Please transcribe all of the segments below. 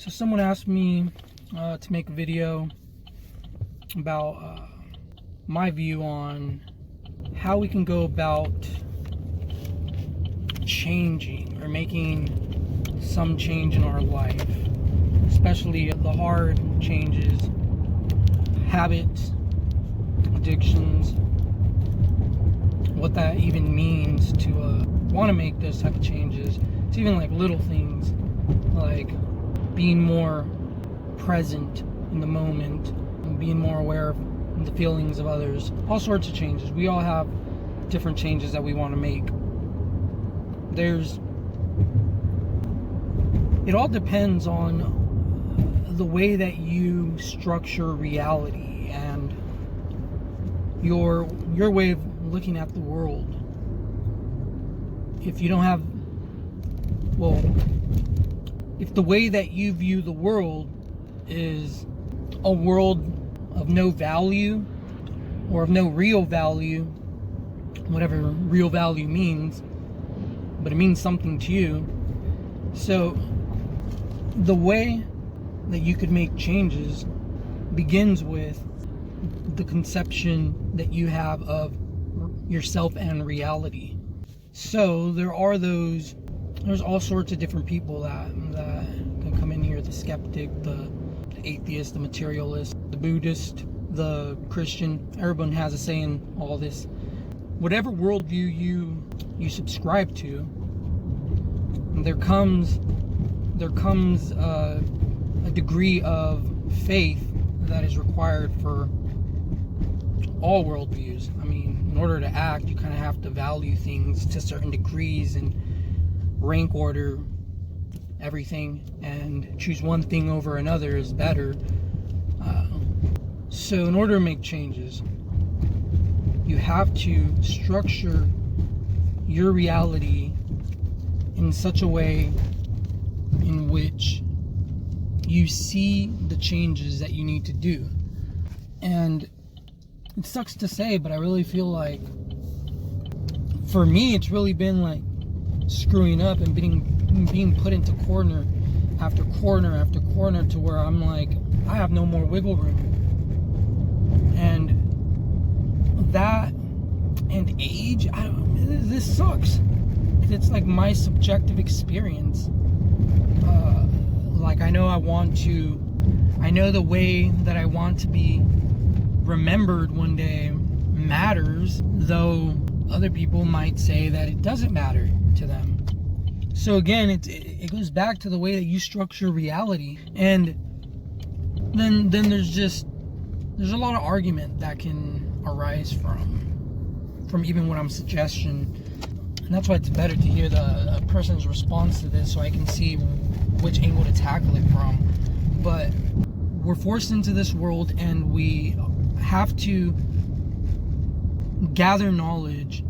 So someone asked me to make a video about my view on how we can go about changing or making some change in our life, especially the hard changes, habits, addictions, what that even means to want to make those type of changes. It's even like little things like being more present in the moment and being more aware of the feelings of others. All sorts of changes. We all have different changes that we want to make. It all depends on the way that you structure reality and your way of looking at the world. If you don't have, if the way that you view the world is a world of no value or of no real value, whatever real value means, but it means something to you. So the way that you could make changes begins with the conception that you have of yourself and reality. So there's all sorts of different people that can come in here: the skeptic, the atheist, the materialist, the Buddhist, the Christian. Everyone has a say in all this. Whatever worldview you subscribe to, there comes a degree of faith that is required for all worldviews. I mean, in order to act, you kind of have to value things to certain degrees and rank order everything, and choose one thing over another is better. So in order to make changes, you have to structure your reality in such a way in which you see the changes that you need to do. And it sucks to say, but I really feel like for me it's really been like screwing up and being put into corner after corner after corner to where I'm like, I have no more wiggle room. And that and age, this sucks. It's like my subjective experience. Like I know the way that I want to be remembered one day matters, though other people might say that it doesn't matter to them. So again, it goes back to the way that you structure reality. And then there's a lot of argument that can arise from even what I'm suggesting. And that's why it's better to hear a person's response to this so I can see which angle to tackle it from. But we're forced into this world and we have to gather knowledge,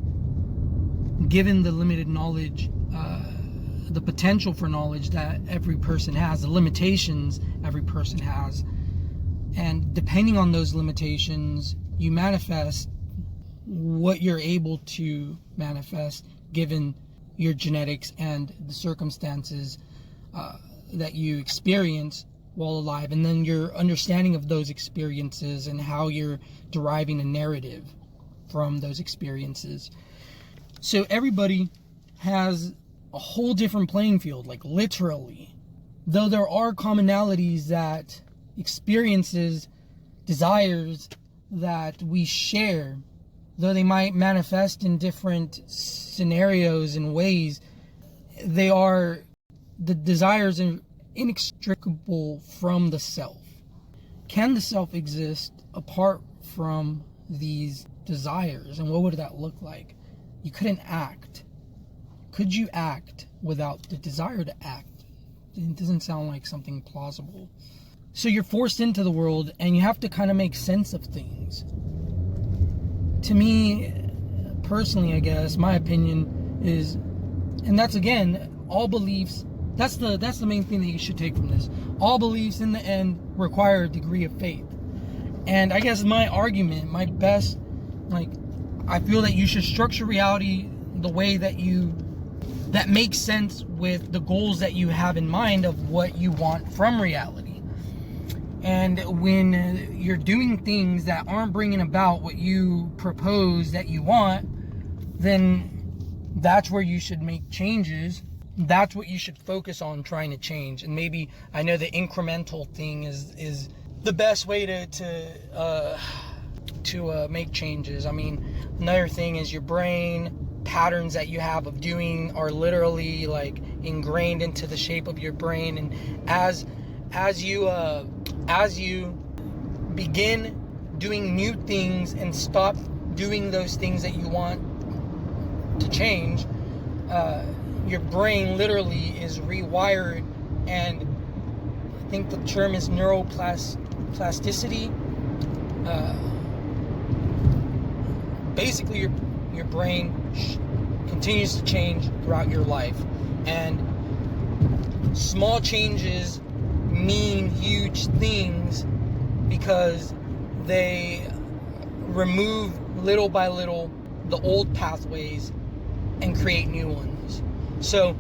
given the limited knowledge, the potential for knowledge that every person has, the limitations every person has. And depending on those limitations, you manifest what you're able to manifest given your genetics and the circumstances that you experience while alive, and then your understanding of those experiences and how you're deriving a narrative from those experiences. So everybody has a whole different playing field, like literally. Though there are commonalities that experiences, desires that we share, though they might manifest in different scenarios and ways, the desires are inextricable from the self. Can the self exist apart from these desires? And what would that look like? You couldn't act. Could you act without the desire to act? It doesn't sound like something plausible. So you're forced into the world and you have to kind of make sense of things. To me, personally, I guess, my opinion is, and that's again, all beliefs, that's the main thing that you should take from this. All beliefs in the end require a degree of faith. And I guess my argument, my best, I feel that you should structure reality the way that you that makes sense with the goals that you have in mind of what you want from reality. And when you're doing things that aren't bringing about what you propose that you want, then that's where you should make changes. That's what you should focus on trying to change. And maybe, I know the incremental thing is the best way to make changes. I mean, another thing is your brain patterns that you have of doing are literally like ingrained into the shape of your brain. And as you begin doing new things and stop doing those things that you want to change, your brain literally is rewired, and I think the term is neuroplasticity. Basically your brain continues to change throughout your life, and small changes mean huge things because they remove little by little the old pathways and create new ones. So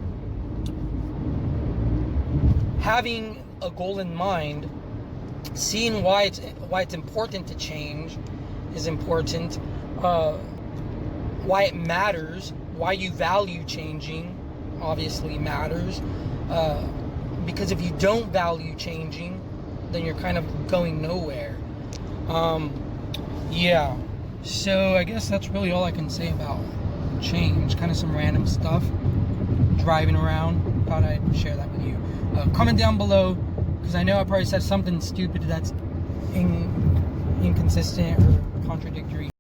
having a goal in mind, seeing why it's important to change is important, why it matters, why you value changing obviously matters, because if you don't value changing, then you're kind of going nowhere. Yeah, so I guess that's really all I can say about change. Kind of some random stuff driving around. Thought I'd share that with you. Comment down below, because I know I probably said something stupid that's inconsistent or contradictory.